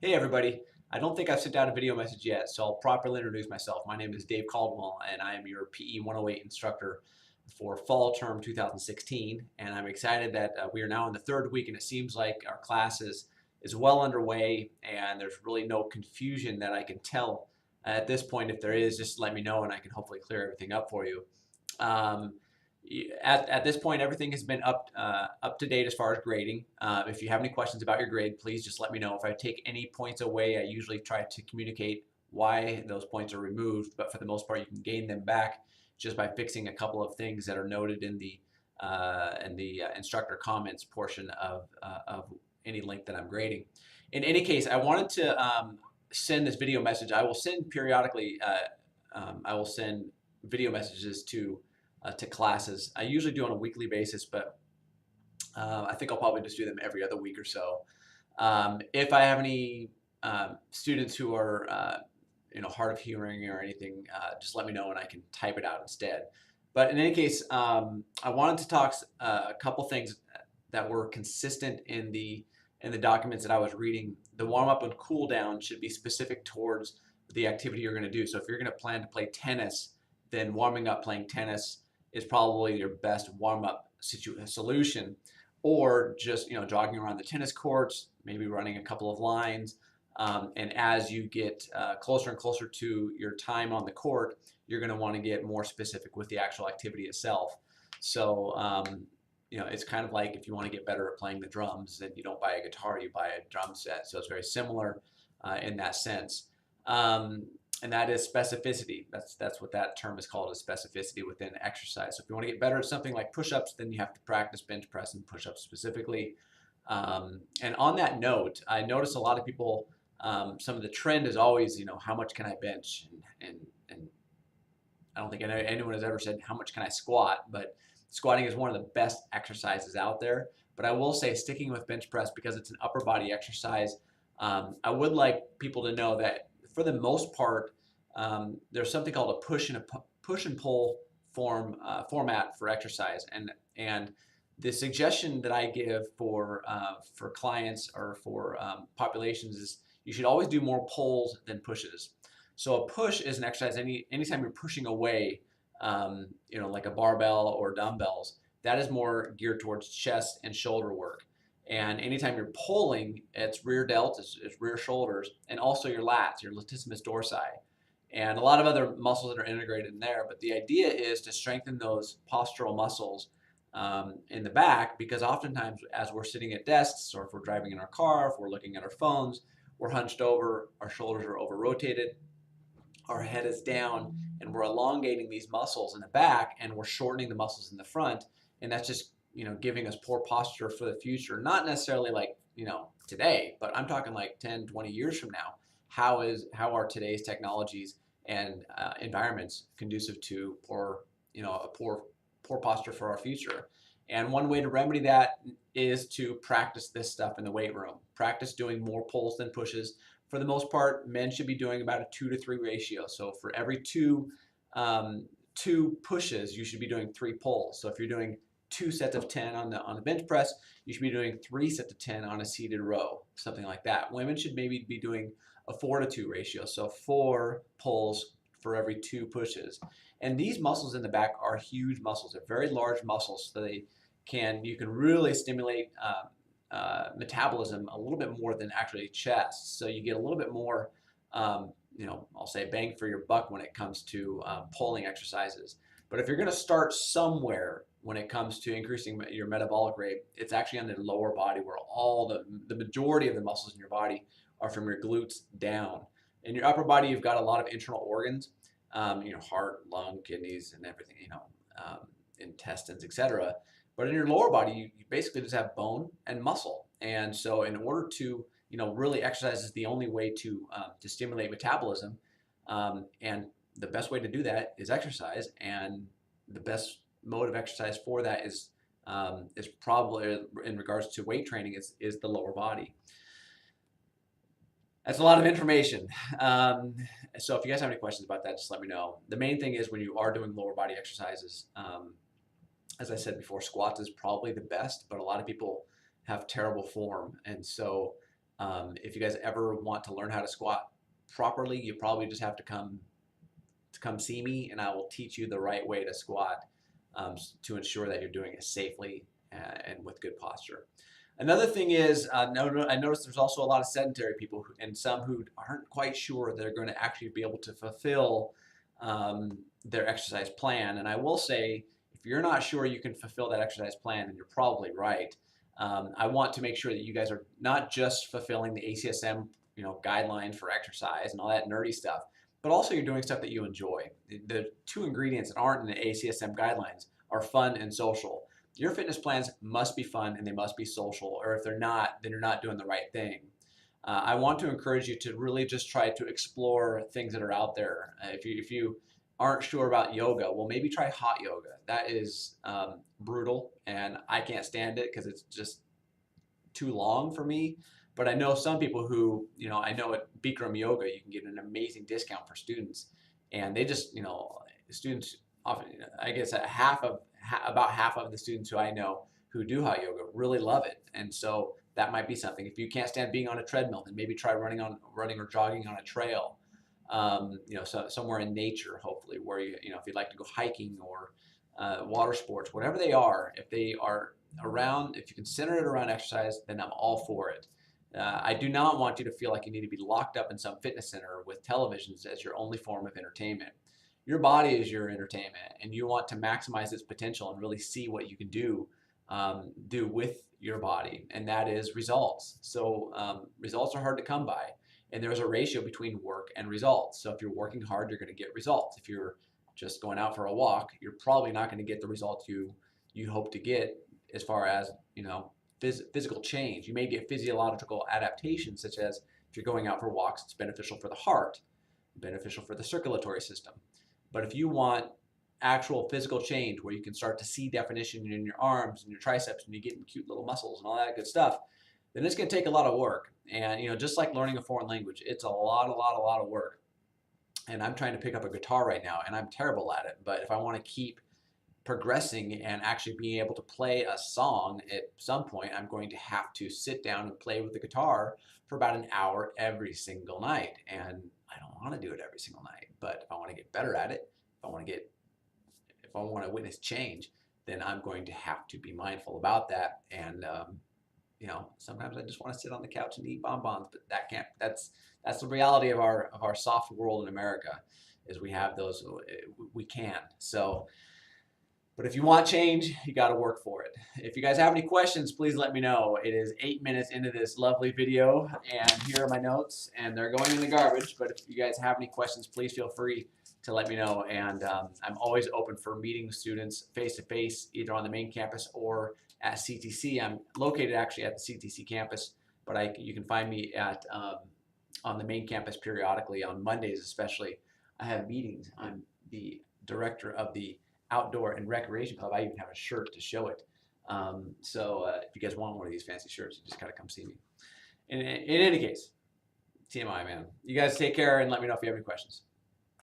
Hey everybody, I don't think I've sent out a video message yet, so I'll properly introduce myself. My name is Dave Caldwell, and I am your PE 108 instructor for fall term 2016. And I'm excited that we are now in the third week, and it seems like our class is well underway, and there's really no confusion that I can tell at this point. If there is, just let me know, and I can hopefully clear everything up for you. Um, at this point, everything has been up to date as far as grading. If you have any questions about your grade, please just let me know. If I take any points away, I usually try to communicate why those points are removed, but for the most part, you can gain them back just by fixing a couple of things that are noted in the instructor comments portion of any link that I'm grading. In any case, I wanted to send this video message. I will send periodically. I will send video messages to classes. I usually do on a weekly basis, but I think I'll probably just do them every other week or so. If I have any students who are hard of hearing or anything, just let me know and I can type it out instead. But in any case, I wanted to talk a couple things that were consistent in the documents that I was reading. The warm up and cool down should be specific towards the activity you're going to do. So if you're going to plan to play tennis, then warming up playing tennis is probably your best warm-up solution, or just jogging around the tennis courts, maybe running a couple of lines, and as you get closer and closer to your time on the court, you're going to want to get more specific with the actual activity itself. So it's kind of like if you want to get better at playing the drums, then you don't buy a guitar, you buy a drum set. So it's very similar in that sense. And that is specificity. That's what that term is called, is specificity within exercise. So if you want to get better at something like push-ups, then you have to practice bench press and push-ups specifically. And on that note, I notice a lot of people, some of the trend is always, how much can I bench? And I don't think anyone has ever said, how much can I squat? But squatting is one of the best exercises out there. But I will say, sticking with bench press, because it's an upper body exercise, I would like people to know that for the most part, there's something called a push and pull format for exercise, and the suggestion that I give for clients or for populations is you should always do more pulls than pushes. So a push is an exercise anytime you're pushing away, like a barbell or dumbbells. That is more geared towards chest and shoulder work. And anytime you're pulling, it's rear delt, it's rear shoulders, and also your lats, your latissimus dorsi, and a lot of other muscles that are integrated in there. But the idea is to strengthen those postural muscles in the back, because oftentimes as we're sitting at desks, or if we're driving in our car, if we're looking at our phones, we're hunched over, our shoulders are over rotated, our head is down, and we're elongating these muscles in the back, and we're shortening the muscles in the front, and that's just giving us poor posture for the future. Not necessarily like today, but I'm talking like 10, 20 years from now. How are today's technologies and environments conducive to a poor posture for our future? And one way to remedy that is to practice this stuff in the weight room. Practice doing more pulls than pushes. For the most part, men should be doing about a 2-to-3 ratio. So for every two pushes, you should be doing 3 pulls. So if you're doing 2 sets of 10 on the bench press, you should be doing 3 sets of 10 on a seated row, something like that. Women should maybe be doing a 4-to-2 ratio, so 4 pulls for every 2 pushes. And these muscles in the back are huge muscles. They're very large muscles, so you can really stimulate metabolism a little bit more than actually chest. So you get a little bit more, I'll say bang for your buck when it comes to pulling exercises. But if you're going to start somewhere when it comes to increasing your metabolic rate, it's actually on the lower body, where all the majority of the muscles in your body are from your glutes down. In your upper body, you've got a lot of internal organs, heart, lung, kidneys, and everything, intestines, etc. But in your lower body, you basically just have bone and muscle. And so in order to, really exercise is the only way to stimulate metabolism. And the best way to do that is exercise. And the best mode of exercise for that is probably, in regards to weight training, is the lower body. That's a lot of information. So if you guys have any questions about that, just let me know. The main thing is, when you are doing lower body exercises, as I said before, squats is probably the best, but a lot of people have terrible form. And so If you guys ever want to learn how to squat properly, you probably just have to come see me, and I will teach you the right way to squat to ensure that you're doing it safely and with good posture. Another thing is, I noticed there's also a lot of sedentary people and some who aren't quite sure they're going to actually be able to fulfill their exercise plan. And I will say, if you're not sure you can fulfill that exercise plan, then you're probably right. I want to make sure that you guys are not just fulfilling the ACSM, guidelines for exercise and all that nerdy stuff, but also you're doing stuff that you enjoy. The two ingredients that aren't in the ACSM guidelines are fun and social. Your fitness plans must be fun and they must be social, or if they're not, then you're not doing the right thing. I want to encourage you to really just try to explore things that are out there. If you aren't sure about yoga, well, maybe try hot yoga. That is brutal, and I can't stand it because it's just too long for me. But I know some people who, I know at Bikram Yoga, you can get an amazing discount for students, and they just, students often, I guess about half of the students who I know who do hot yoga really love it, and so that might be something. If you can't stand being on a treadmill, then maybe try running or jogging on a trail, so somewhere in nature, hopefully, where if you'd like to go hiking or water sports, whatever they are, if they are around, if you can center it around exercise, then I'm all for it. I do not want you to feel like you need to be locked up in some fitness center with televisions as your only form of entertainment. Your body is your entertainment, and you want to maximize its potential and really see what you can do with your body, and that is results. So results are hard to come by, and there's a ratio between work and results. So if you're working hard, you're going to get results. If you're just going out for a walk, you're probably not going to get the results you hope to get as far as physical change. You may get physiological adaptations, such as if you're going out for walks, it's beneficial for the heart, beneficial for the circulatory system. But if you want actual physical change where you can start to see definition in your arms and your triceps and you get in cute little muscles and all that good stuff, then it's going to take a lot of work. And just like learning a foreign language, it's a lot of work. And I'm trying to pick up a guitar right now, and I'm terrible at it. But if I want to keep progressing and actually being able to play a song at some point, I'm going to have to sit down and play with the guitar for about an hour every single night. And I don't want to do it every single night, but if I want to get better at it, if I want to witness change, then I'm going to have to be mindful about that. And sometimes I just want to sit on the couch and eat bonbons, but that's the reality of our soft world in America, is we have those, we can. So, but if you want change, you got to work for it. If you guys have any questions, please let me know. It is 8 minutes into this lovely video, and here are my notes, and they're going in the garbage. But if you guys have any questions, please feel free to let me know. And I'm always open for meeting students face-to-face, either on the main campus or at CTC. I'm located actually at the CTC campus, but you can find me at on the main campus periodically. On Mondays especially, I have meetings. I'm the director of the Outdoor and Recreation Club. I even have a shirt to show it. So if you guys want one of these fancy shirts, you just gotta come see me. In any case, TMI, man. You guys take care and let me know if you have any questions.